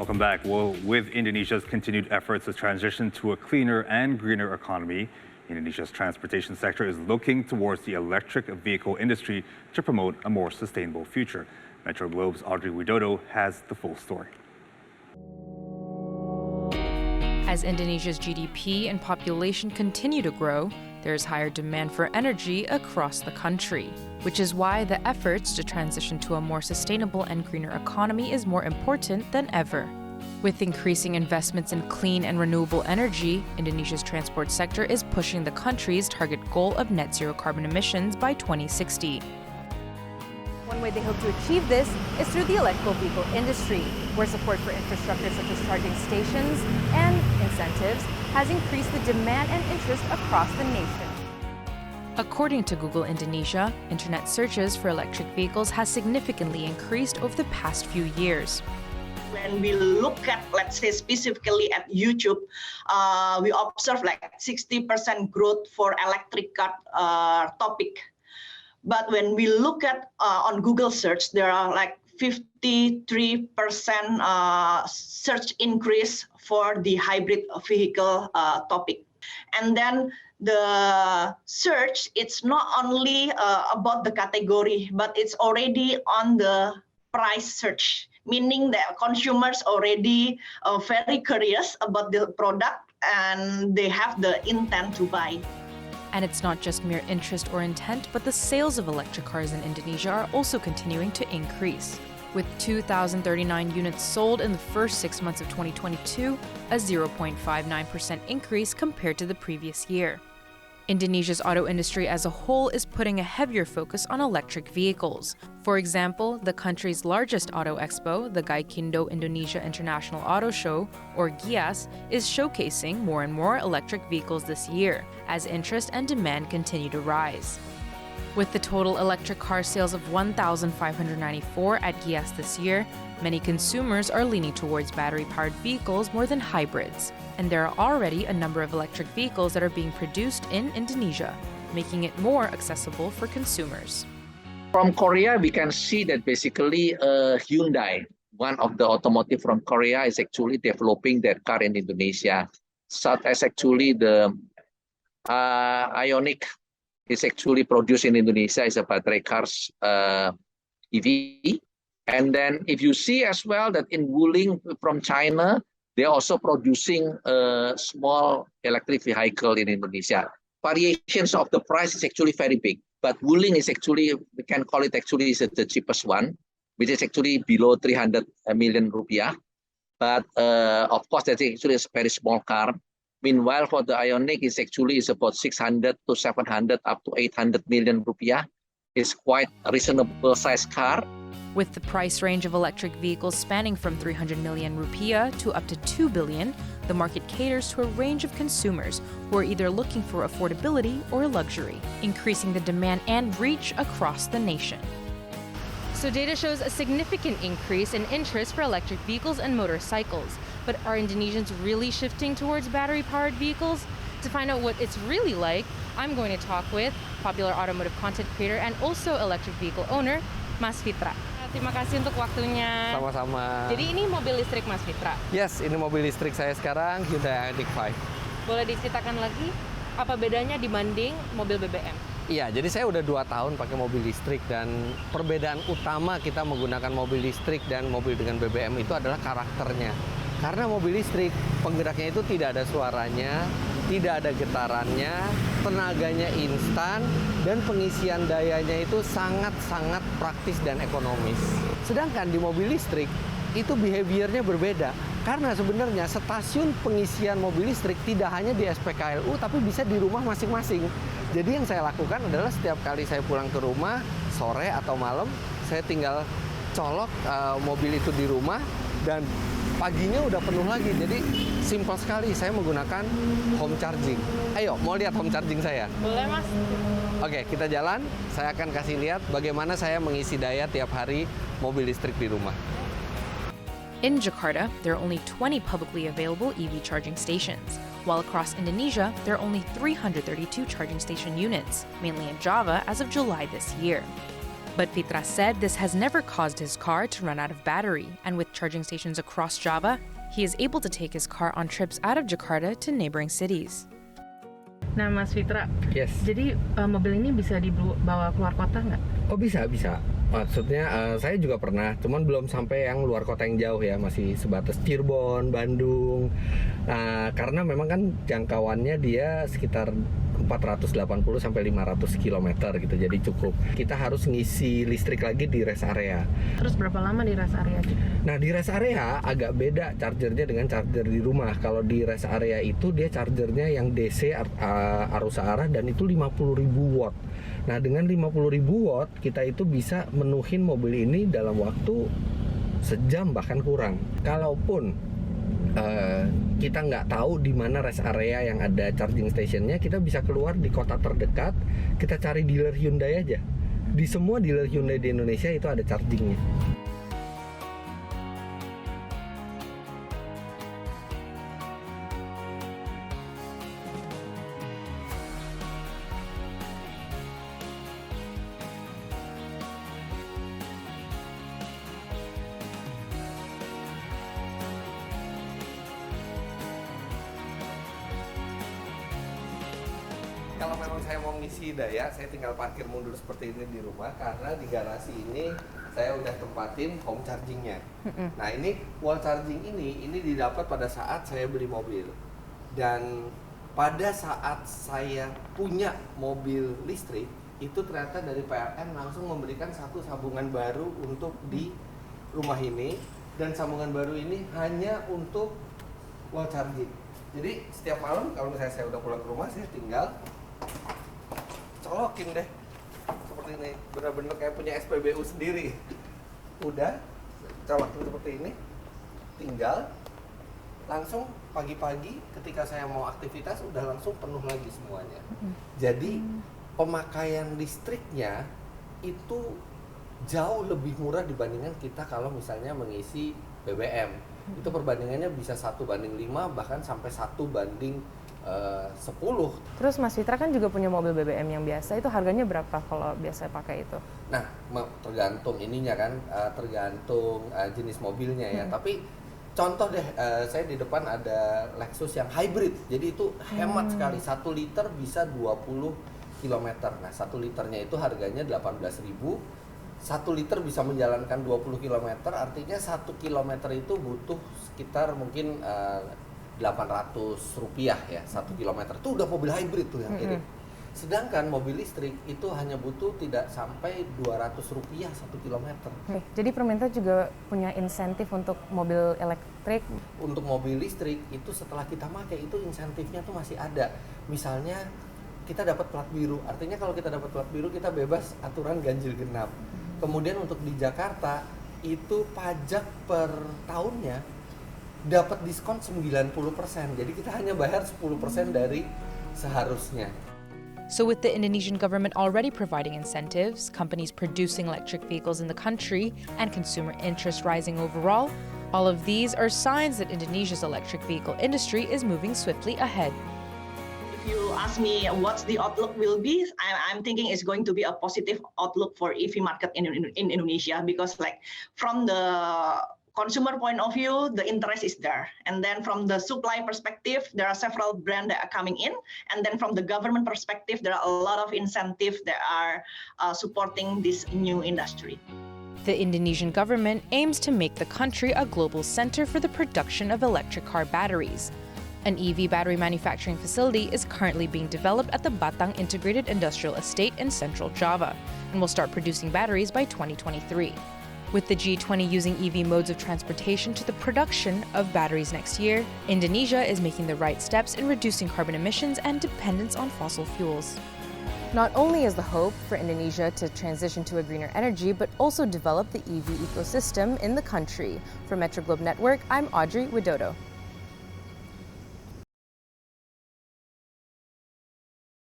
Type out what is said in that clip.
Welcome back. Well, with Indonesia's continued efforts to transition to a cleaner and greener economy, Indonesia's transportation sector is looking towards the electric vehicle industry to promote a more sustainable future. Metro Globe's Audrey Widodo has the full story. As Indonesia's GDP and population continue to grow, there is higher demand for energy across the country, which is why the efforts to transition to a more sustainable and greener economy is more important than ever. With increasing investments in clean and renewable energy, Indonesia's transport sector is pushing the country's target goal of net zero carbon emissions by 2060. One way they hope to achieve this is through the electrical vehicle industry, where support for infrastructure such as charging stations and incentives has increased the demand and interest across the nation. According to Google Indonesia, internet searches for electric vehicles has significantly increased over the past few years. When we look at, let's say, specifically at YouTube, we observe like 60% growth for electric car topic. But when we look at on Google search, there are like 53% search increase for the hybrid vehicle topic. And then the search, it's not only about the category, but it's already on the price search, meaning that consumers already very curious about the product and they have the intent to buy. And it's not just mere interest or intent, but the sales of electric cars in Indonesia are also continuing to increase. With 2,039 units sold in the first 6 months of 2022, a 0.59% increase compared to the previous year. Indonesia's auto industry as a whole is putting a heavier focus on electric vehicles. For example, the country's largest auto expo, the Gaikindo Indonesia International Auto Show, or GIAS, is showcasing more and more electric vehicles this year, as interest and demand continue to rise. With the total electric car sales of 1,594 at GIAS this year, many consumers are leaning towards battery-powered vehicles more than hybrids. And there are already a number of electric vehicles that are being produced in Indonesia, making it more accessible for consumers. From Korea, we can see that basically Hyundai, one of the automotive from Korea, is actually developing their car in Indonesia, such as actually the Ioniq is actually produced in Indonesia as a battery cars EV. And then if you see as well that in Wuling from China, they're also producing a small electric vehicle in Indonesia. Variations of the price is actually very big, but Wuling is actually, we can call it actually is the cheapest one, which is actually below 300 million rupiah. But of course, that's actually a very small car. Meanwhile, for the Ioniq, it's actually is about 600 to 700 up to 800 million rupiah. It's quite a reasonable size car. With the price range of electric vehicles spanning from 300 million rupiah to up to 2 billion, the market caters to a range of consumers who are either looking for affordability or luxury, increasing the demand and reach across the nation. So data shows a significant increase in interest for electric vehicles and motorcycles. But are Indonesians really shifting towards battery-powered vehicles? To find out what it's really like, I'm going to talk with popular automotive content creator and also electric vehicle owner, Mas Fitra. Terima kasih untuk waktunya. Sama-sama. Jadi ini mobil listrik Mas Fitra? Yes, ini mobil listrik saya sekarang, Hyundai Ioniq 5. Boleh diceritakan lagi apa bedanya dibanding mobil BBM? Iya, jadi saya udah 2 tahun pakai mobil listrik dan perbedaan utama kita menggunakan mobil listrik dan mobil dengan BBM itu adalah karakternya. Karena mobil listrik, penggeraknya itu tidak ada suaranya, tidak ada getarannya, tenaganya instan, dan pengisian dayanya itu sangat-sangat praktis dan ekonomis. Sedangkan di mobil listrik, itu behaviornya berbeda. Karena sebenarnya stasiun pengisian mobil listrik tidak hanya di SPKLU, tapi bisa di rumah masing-masing. Jadi yang saya lakukan adalah setiap kali saya pulang ke rumah, sore atau malam, saya tinggal colok mobil itu di rumah, dan paginya udah penuh lagi. Jadi simpel sekali, saya menggunakan home charging. Ayo, mau lihat home charging saya? Boleh, Mas. Oke, kita jalan. Saya akan kasih lihat bagaimana saya mengisi daya tiap hari mobil listrik di rumah. In Jakarta, there are only 20 publicly available EV charging stations, while across Indonesia, there are only 332 charging station units, mainly in Java as of July this year. But Fitra said this has never caused his car to run out of battery, and with charging stations across Java, he is able to take his car on trips out of Jakarta to neighboring cities. Nah, Mas Fitra, Yes. jadi mobil ini bisa dibawa keluar kota nggak? Oh bisa. Maksudnya saya juga pernah, cuman belum sampai yang luar kota yang jauh ya, masih sebatas Cirebon, Bandung. Nah, karena memang kan jangkauannya dia sekitar 480 sampai 500 km gitu, jadi cukup. Kita harus ngisi listrik lagi di rest area. Terus berapa lama di rest area? Nah, di rest area agak beda chargernya dengan charger di rumah. Kalau di rest area itu dia chargernya yang DC arus arah dan itu 50.000 watt. Nah, dengan 50.000 watt kita itu bisa menuhin mobil ini dalam waktu sejam bahkan kurang. Kalaupun kita nggak tahu di mana rest area yang ada charging stationnya, kita bisa keluar di kota terdekat, kita cari dealer Hyundai aja. Di semua dealer Hyundai di Indonesia itu ada chargingnya. Kalau memang saya mau ngisi daya, saya tinggal parkir mundur seperti ini di rumah, karena di garasi ini saya udah tempatin home chargingnya. Nah, ini wall charging ini didapat pada saat saya beli mobil. Dan pada saat saya punya mobil listrik, itu ternyata dari PLN langsung memberikan satu sambungan baru untuk di rumah ini. Dan sambungan baru ini hanya untuk wall charging. Jadi setiap malam kalau misalnya saya udah pulang ke rumah, saya tinggal colokin deh seperti ini, benar-benar kayak punya SPBU sendiri. Udah colokin seperti ini, tinggal langsung pagi-pagi ketika saya mau aktivitas udah langsung penuh lagi semuanya. Jadi pemakaian listriknya itu jauh lebih murah dibandingkan kita kalau misalnya mengisi BBM. Itu perbandingannya bisa 1:5 bahkan sampai 1:10. Terus Mas Fitra kan juga punya mobil BBM yang biasa, itu harganya berapa kalau biasa pakai itu? Nah, tergantung ininya kan, tergantung jenis mobilnya ya. Tapi contoh deh, saya di depan ada Lexus yang hybrid, jadi itu hemat sekali. 1 liter bisa 20 km. Nah, 1 liternya itu harganya 18.000. 1 liter bisa menjalankan 20 km, artinya 1 km itu butuh sekitar mungkin 800 rupiah ya, 1 kilometer. Itu udah mobil hybrid tuh yang irit. Sedangkan mobil listrik itu hanya butuh tidak sampai 200 rupiah 1 kilometer. Jadi pemerintah juga punya insentif untuk mobil elektrik? Untuk mobil listrik itu setelah kita pakai itu insentifnya tuh masih ada. Misalnya kita dapat plat biru, artinya kalau kita dapat plat biru kita bebas aturan ganjil genap. Kemudian untuk di Jakarta itu pajak per tahunnya dapat diskon 90%. Jadi kita hanya bayar 10% dari seharusnya. So with the Indonesian government already providing incentives, companies producing electric vehicles in the country, and consumer interest rising overall, all of these are signs that Indonesia's electric vehicle industry is moving swiftly ahead. If you ask me what's the outlook will be, I'm thinking it's going to be a positive outlook for EV market in Indonesia, because like from the consumer point of view, the interest is there. And then from the supply perspective, there are several brands that are coming in. And then from the government perspective, there are a lot of incentives that are supporting this new industry. The Indonesian government aims to make the country a global center for the production of electric car batteries. An EV battery manufacturing facility is currently being developed at the Batang Integrated Industrial Estate in central Java and will start producing batteries by 2023. With the G20 using EV modes of transportation to the production of batteries next year, Indonesia is making the right steps in reducing carbon emissions and dependence on fossil fuels. Not only is the hope for Indonesia to transition to a greener energy, but also develop the EV ecosystem in the country. For Metro Globe Network, I'm Audrey Widodo.